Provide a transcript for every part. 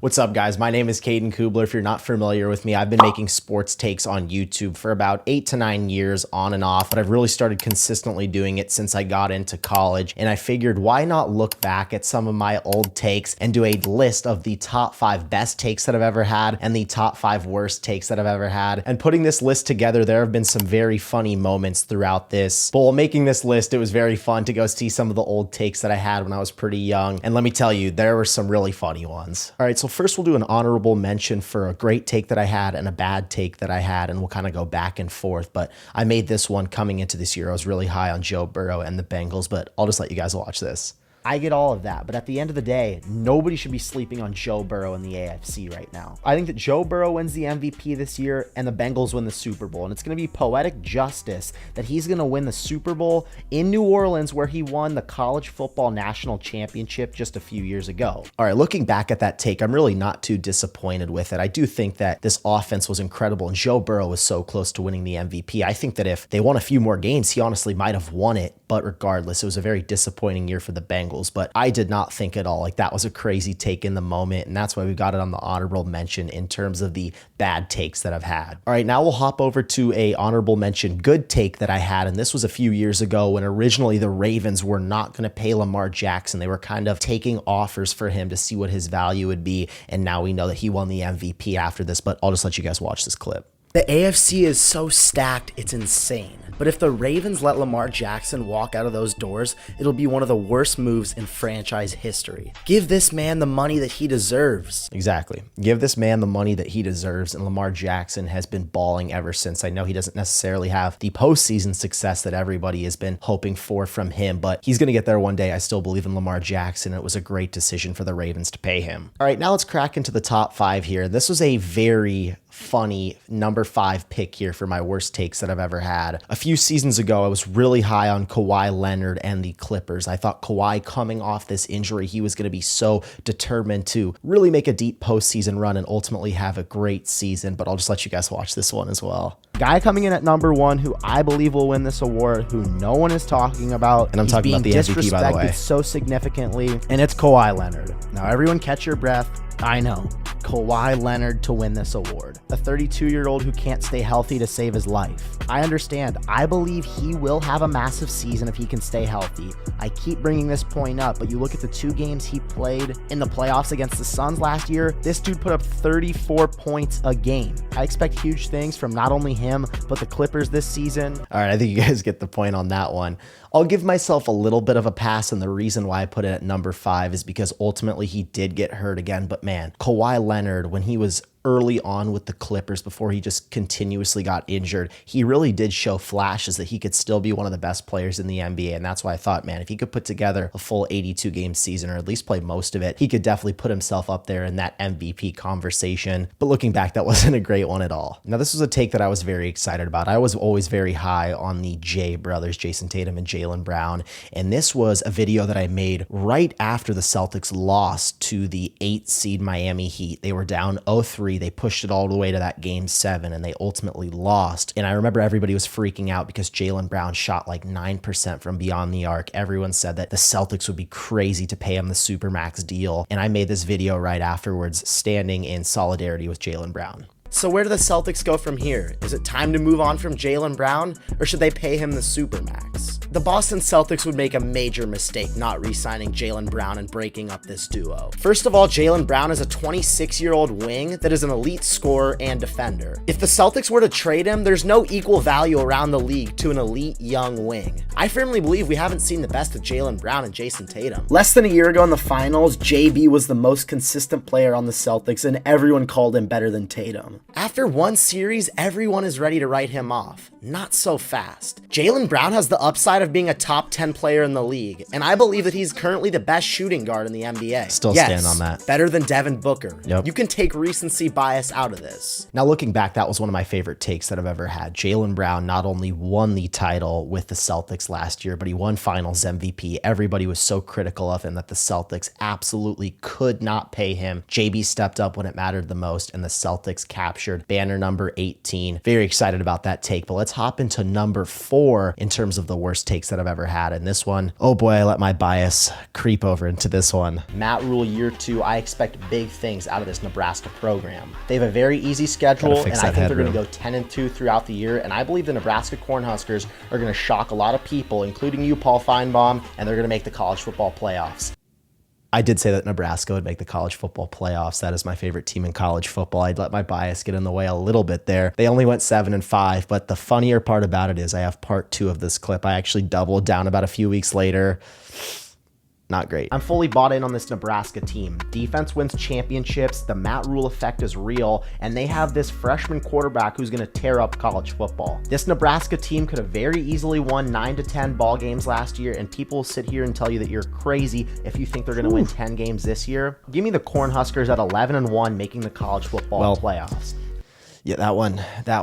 What's up, guys? My name is Caden Kubler. If you're not familiar with me, I've been making sports takes on YouTube for about 8 to 9 years on and off, but I've really started consistently doing it since I got into college, and I figured why not look back at some of my old takes and do a list of the top 5 best takes that I've ever had and the top 5 worst takes that I've ever had. And putting this list together, there have been some very funny moments throughout this. But while making this list, it was very fun to go see some of the old takes that I had when I was pretty young, and let me tell you, there were some really funny ones. All right, so first we'll do an honorable mention for a great take that I had and a bad take that I had, and we'll kind of go back and forth. But I made this one coming into this year. I was really high on Joe Burrow and the Bengals, but I'll just let you guys watch this. I get all of that, but at the end of the day, nobody should be sleeping on Joe Burrow in the AFC right now. I think that Joe Burrow wins the MVP this year and the Bengals win the Super Bowl, and it's going to be poetic justice that he's going to win the Super Bowl in New Orleans, where he won the college football national championship just a few years ago. All right, looking back at that take, I'm really not too disappointed with it. I do think that this offense was incredible, and Joe Burrow was so close to winning the MVP. I think that if they won a few more games, he honestly might have won it, but regardless, it was a very disappointing year for the Bengals. But I did not think at all like that was a crazy take in the moment, and that's why we got it on the honorable mention in terms of the bad takes that I've had. All right, now we'll hop over to a honorable mention good take that I had, and this was a few years ago when originally the Ravens were not going to pay Lamar Jackson. They were kind of taking offers for him to see what his value would be, and now we know that he won the MVP after this, but I'll just let you guys watch this clip. The AFC is so stacked, it's insane. But if the Ravens let Lamar Jackson walk out of those doors, it'll be one of the worst moves in franchise history. Give this man the money that he deserves. Exactly. Give this man the money that he deserves, and Lamar Jackson has been balling ever since. I know he doesn't necessarily have the postseason success that everybody has been hoping for from him, but he's going to get there one day. I still believe in Lamar Jackson. It was a great decision for the Ravens to pay him. All right, now let's crack into the top 5 here. This was a very funny number 5 pick here for my worst takes that I've ever had. A few seasons ago, I was really high on Kawhi Leonard and the Clippers. I thought Kawhi, coming off this injury, he was going to be so determined to really make a deep postseason run and ultimately have a great season, but I'll just let you guys watch this one as well. Guy coming in at number 1 who I believe will win this award, who no one is talking about. And I'm talking about the MVP, by the way. So significantly, and it's Kawhi Leonard. Now everyone catch your breath. I know. Kawhi Leonard to win this award. A 32-year-old who can't stay healthy to save his life. I understand. I believe he will have a massive season if he can stay healthy. I keep bringing this point up, but you look at the 2 games he played in the playoffs against the Suns last year, this dude put up 34 points a game. I expect huge things from not only him, but the Clippers this season. All right, I think you guys get the point on that one. I'll give myself a little bit of a pass, and the reason why I put it at number 5 is because ultimately he did get hurt again. But man, Kawhi Leonard, when he was early on with the Clippers before he just continuously got injured, he really did show flashes that he could still be one of the best players in the NBA. And that's why I thought, man, if he could put together a full 82 game season, or at least play most of it, he could definitely put himself up there in that MVP conversation. But looking back, that wasn't a great one at all. Now, this was a take that I was very excited about. I was always very high on the J brothers, Jason Tatum and Jaylen Brown. And this was a video that I made right after the Celtics lost to the 8 seed Miami Heat. They were down 0-3. They pushed it all the way to that game 7, and they ultimately lost. And I remember everybody was freaking out because Jaylen Brown shot like 9% from beyond the arc. Everyone said that the Celtics would be crazy to pay him the Supermax deal. And I made this video right afterwards, standing in solidarity with Jaylen Brown. So where do the Celtics go from here? Is it time to move on from Jaylen Brown, or should they pay him the Supermax? The Boston Celtics would make a major mistake not re-signing Jaylen Brown and breaking up this duo. First of all, Jaylen Brown is a 26-year-old wing that is an elite scorer and defender. If the Celtics were to trade him, there's no equal value around the league to an elite young wing. I firmly believe we haven't seen the best of Jaylen Brown and Jason Tatum. Less than a year ago in the finals, JB was the most consistent player on the Celtics, and everyone called him better than Tatum. After one series, everyone is ready to write him off. Not so fast. Jaylen Brown has the upside of being a top 10 player in the league, and I believe that he's currently the best shooting guard in the NBA. Still stand on that. Better than Devin Booker. Yep. You can take recency bias out of this. Now, looking back, that was one of my favorite takes that I've ever had. Jaylen Brown not only won the title with the Celtics last year, but he won Finals MVP. Everybody was so critical of him that the Celtics absolutely could not pay him. JB stepped up when it mattered the most, and the Celtics captured banner number 18. Very excited about that take, but let's hop into number 4 in terms of the worst takes that I've ever had. And this one, oh boy, I let my bias creep over into this one. Matt Rule year 2, I expect big things out of this Nebraska program. They have a very easy schedule, and I think they're going to go 10-2 throughout the year. And I believe the Nebraska Cornhuskers are going to shock a lot of people, including you, Paul Feinbaum, and they're going to make the college football playoffs. I did say that Nebraska would make the college football playoffs. That is my favorite team in college football. I'd let my bias get in the way a little bit there. They only went 7-5, but the funnier part about it is I have part 2 of this clip. I actually doubled down about a few weeks later. Not great. I'm fully bought in on this Nebraska team. Defense wins championships, the Matt Rule effect is real, and they have this freshman quarterback who's gonna tear up college football. This Nebraska team could have very easily won 9-10 ball games last year, and people will sit here and tell you that you're crazy if you think they're gonna win 10 games this year. Give me the Cornhuskers at 11-1 making the college football playoffs. Yeah, that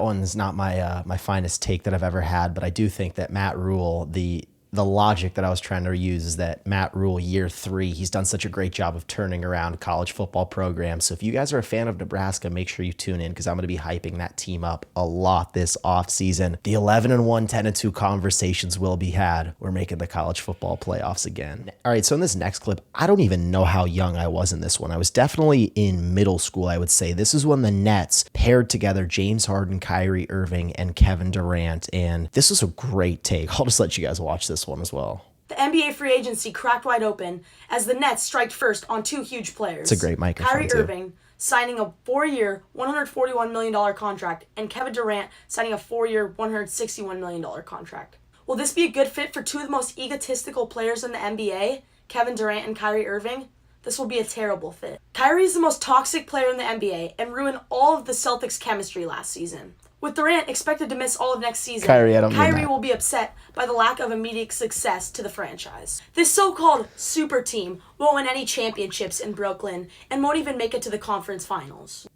one is not my my finest take that I've ever had, but I do think that Matt Rule, the logic that I was trying to use is that Matt Rule year 3, he's done such a great job of turning around college football programs. So if you guys are a fan of Nebraska, make sure you tune in because I'm going to be hyping that team up a lot this offseason. The 11-1, 10-2 conversations will be had. We're making the college football playoffs again. All right, so in this next clip, I don't even know how young I was in this one. I was definitely in middle school, I would say. This is when the Nets paired together James Harden, Kyrie Irving, and Kevin Durant, and this was a great take. I'll just let you guys watch this one as well. The NBA free agency cracked wide open as the Nets striked first on 2 huge players. It's a great microphone, Kyrie too. Irving signing a 4-year, $141 million contract, and Kevin Durant signing a 4-year, $161 million contract. Will this be a good fit for 2 of the most egotistical players in the NBA, Kevin Durant and Kyrie Irving? This will be a terrible fit. Kyrie is the most toxic player in the NBA and ruined all of the Celtics' chemistry last season. With Durant expected to miss all of next season, Kyrie will be upset by the lack of immediate success to the franchise. This so-called super team won't win any championships in Brooklyn and won't even make it to the conference finals.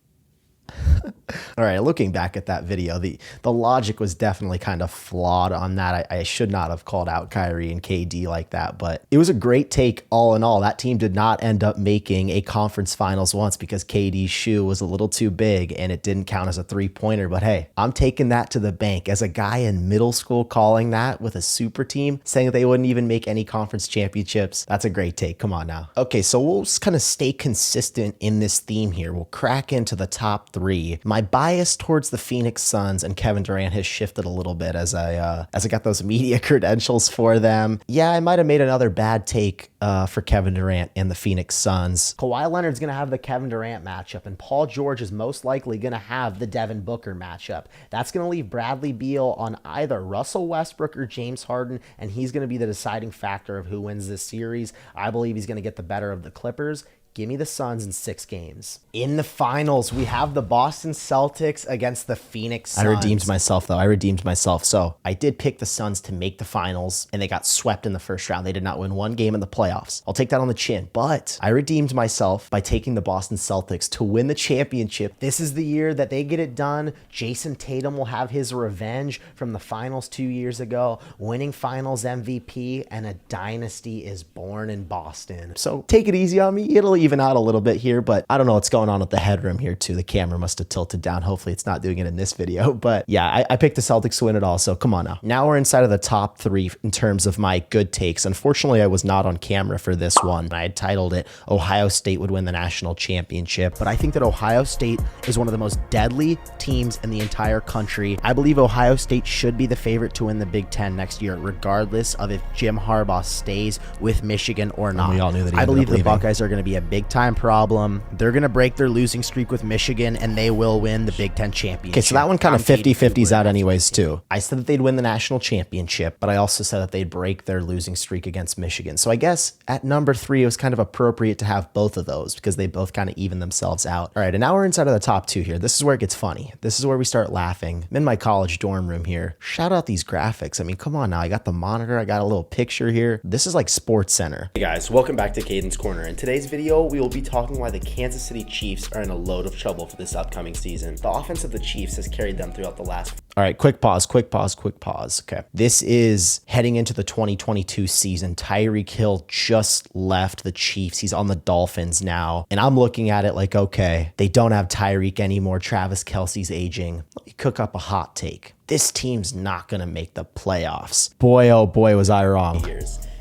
All right, looking back at that video, the logic was definitely kind of flawed on that. I should not have called out Kyrie and KD like that, but it was a great take all in all. That team did not end up making a conference finals once because KD's shoe was a little too big and it didn't count as a 3-pointer. But hey, I'm taking that to the bank. As a guy in middle school calling that with a super team, saying that they wouldn't even make any conference championships, that's a great take. Come on now. Okay, so we'll just kind of stay consistent in this theme here. We'll crack into the top 3. My bias towards the Phoenix Suns and Kevin Durant has shifted a little bit as I got those media credentials for them. Yeah, I might have made another bad take for Kevin Durant and the Phoenix Suns. Kawhi Leonard's going to have the Kevin Durant matchup, and Paul George is most likely going to have the Devin Booker matchup. That's going to leave Bradley Beal on either Russell Westbrook or James Harden, and he's going to be the deciding factor of who wins this series. I believe he's going to get the better of the Clippers. Give me the Suns in 6 games. In the finals, we have the Boston Celtics against the Phoenix Suns. I redeemed myself, though. I redeemed myself. So I did pick the Suns to make the finals, and they got swept in the first round. They did not win 1 game in the playoffs. I'll take that on the chin. But I redeemed myself by taking the Boston Celtics to win the championship. This is the year that they get it done. Jason Tatum will have his revenge from the finals 2 years ago, winning finals MVP, and a dynasty is born in Boston. So take it easy on me. It'll even out a little bit here, but I don't know what's going on with the headroom here too. The camera must have tilted down. Hopefully it's not doing it in this video, but yeah, I picked the Celtics to win it all. So come on now. Now we're inside of the top 3 in terms of my good takes. Unfortunately, I was not on camera for this one. I had titled it Ohio State would win the national championship, but I think that Ohio State is one of the most deadly teams in the entire country. I believe Ohio State should be the favorite to win the Big Ten next year, regardless of if Jim Harbaugh stays with Michigan or not. And we all knew that I believe the Buckeyes are going to be a big time problem. They're going to break their losing streak with Michigan, and they will win the Big Ten championship. Okay, so that one kind of 50-50s out anyways, too. I said that they'd win the national championship, but I also said that they'd break their losing streak against Michigan. So I guess at number 3, it was kind of appropriate to have both of those because they both kind of even themselves out. All right, and now we're inside of the top 2 here. This is where it gets funny. This is where we start laughing. I'm in my college dorm room here. Shout out these graphics. I mean, come on now. I got the monitor. I got a little picture here. This is like Sports Center. Hey guys, welcome back to Caden's Corner. In today's video, we will be talking why the Kansas City Chiefs are in a load of trouble for this upcoming season. The offense of the Chiefs has carried them throughout the last All right, quick pause. Okay. This is heading into the 2022 season. Tyreek Hill just left the Chiefs. He's on the Dolphins now. And I'm looking at it like, okay, they don't have Tyreek anymore. Travis Kelce's aging. Let me cook up a hot take. This team's not going to make the playoffs. Boy, oh boy, was I wrong.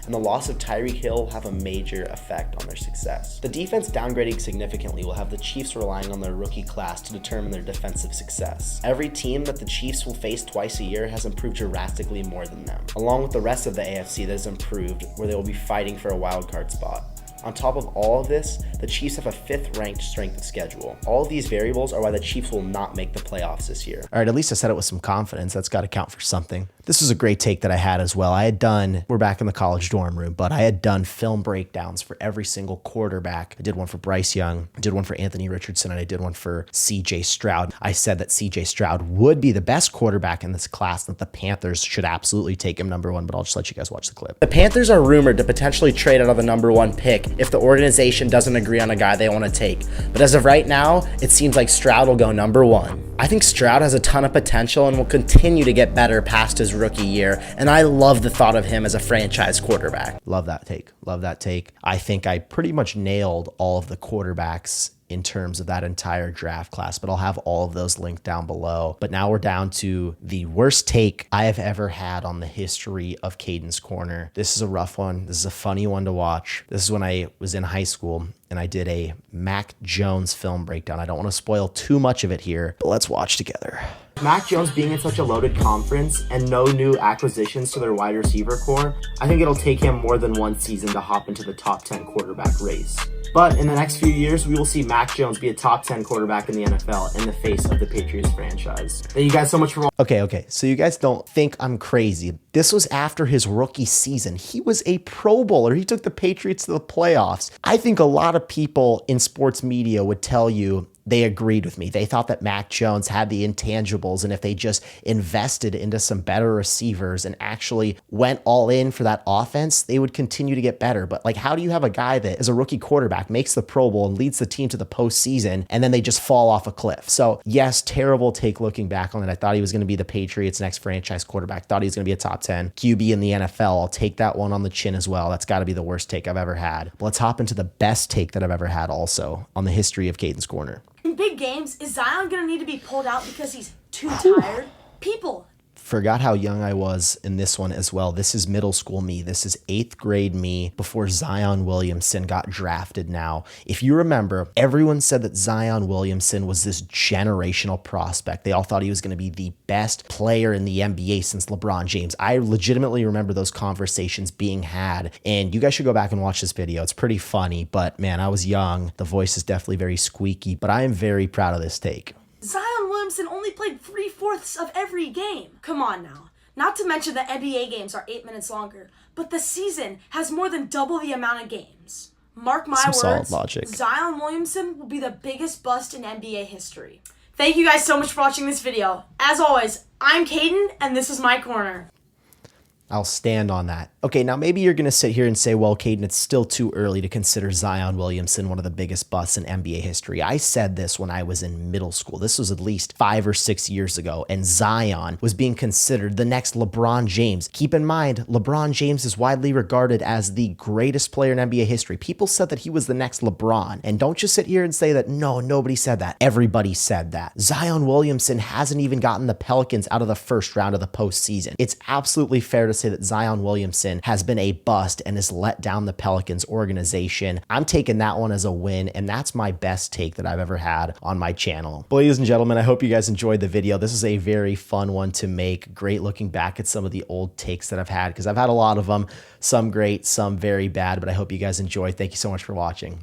And the loss of Tyreek Hill will have a major effect on their success. The defense downgrading significantly will have the Chiefs relying on their rookie class to determine their defensive success. Every team that the Chiefs will face twice a year has improved drastically more than them, along with the rest of the AFC that has improved, where they will be fighting for a wildcard spot. On top of all of this, the Chiefs have a 5th ranked strength of schedule. All of these variables are why the Chiefs will not make the playoffs this year. All right, at least I said it with some confidence. That's got to count for something. This was a great take that I had as well. We're back in the college dorm room, but I had done film breakdowns for every single quarterback. I did one for Bryce Young, I did one for Anthony Richardson, and I did one for CJ Stroud. I said that CJ Stroud would be the best quarterback in this class, and that the Panthers should absolutely take him number 1, but I'll just let you guys watch the clip. The Panthers are rumored to potentially trade out of the number 1 pick if the organization doesn't agree on a guy they want to take. But as of right now, it seems like Stroud will go number 1. I think Stroud has a ton of potential and will continue to get better past his rookie year, and I love the thought of him as a franchise quarterback. Love that take. I think I pretty much nailed all of the quarterbacks in terms of that entire draft class, but I'll have all of those linked down below. But now we're down to the worst take I have ever had on the history of Caden's Corner. This is a rough one. This is a funny one to watch. This is when I was in high school and I did a Mac Jones film breakdown. I don't want to spoil too much of it here, but let's watch together. Mac Jones being in such a loaded conference and no new acquisitions to their wide receiver core, I think it'll take him more than 1 season to hop into the top 10 quarterback race. But in the next few years, we will see Mac Jones be a top 10 quarterback in the NFL in the face of the Patriots franchise. Thank you guys so much for watching. Okay. So you guys don't think I'm crazy. This was after his rookie season. He was a Pro Bowler. He took the Patriots to the playoffs. I think a lot of people in sports media would tell you they agreed with me. They thought that Mac Jones had the intangibles, and if they just invested into some better receivers and actually went all in for that offense, they would continue to get better. But like, how do you have a guy that is a rookie quarterback, makes the Pro Bowl and leads the team to the postseason, and then they just fall off a cliff? So yes, terrible take looking back on it. I thought he was going to be the Patriots' next franchise quarterback. Thought he was going to be a top 10 QB in the NFL. I'll take that one on the chin as well. That's got to be the worst take I've ever had. But let's hop into the best take that I've ever had also on the history of Caden's Corner. In big games, is Zion going to need to be pulled out because he's too tired? People. Forgot how young I was in this one as well. This is middle school me. This is 8th grade me before Zion Williamson got drafted now. If you remember, everyone said that Zion Williamson was this generational prospect. They all thought he was going to be the best player in the NBA since LeBron James. I legitimately remember those conversations being had, and you guys should go back and watch this video. It's pretty funny, but man, I was young. The voice is definitely very squeaky, but I am very proud of this take. Zion Williamson only played 3/4 of every game. Come on now. Not to mention the NBA games are 8 minutes longer, but the season has more than double the amount of games. Mark my words, solid logic. Zion Williamson will be the biggest bust in NBA history. Thank you guys so much for watching this video. As always, I'm Caden, and this is my corner. I'll stand on that. Okay, now maybe you're going to sit here and say, well, Caden, it's still too early to consider Zion Williamson one of the biggest busts in NBA history. I said this when I was in middle school. This was at least 5 or 6 years ago, and Zion was being considered the next LeBron James. Keep in mind, LeBron James is widely regarded as the greatest player in NBA history. People said that he was the next LeBron, and don't just sit here and say that, no, nobody said that. Everybody said that. Zion Williamson hasn't even gotten the Pelicans out of the first round of the postseason. It's absolutely fair to say that Zion Williamson has been a bust and has let down the Pelicans organization. I'm taking that one as a win, and that's my best take that I've ever had on my channel. Ladies and gentlemen, I hope you guys enjoyed the video. This is a very fun one to make. Great looking back at some of the old takes that I've had, because I've had a lot of them, some great, some very bad, but I hope you guys enjoy. Thank you so much for watching.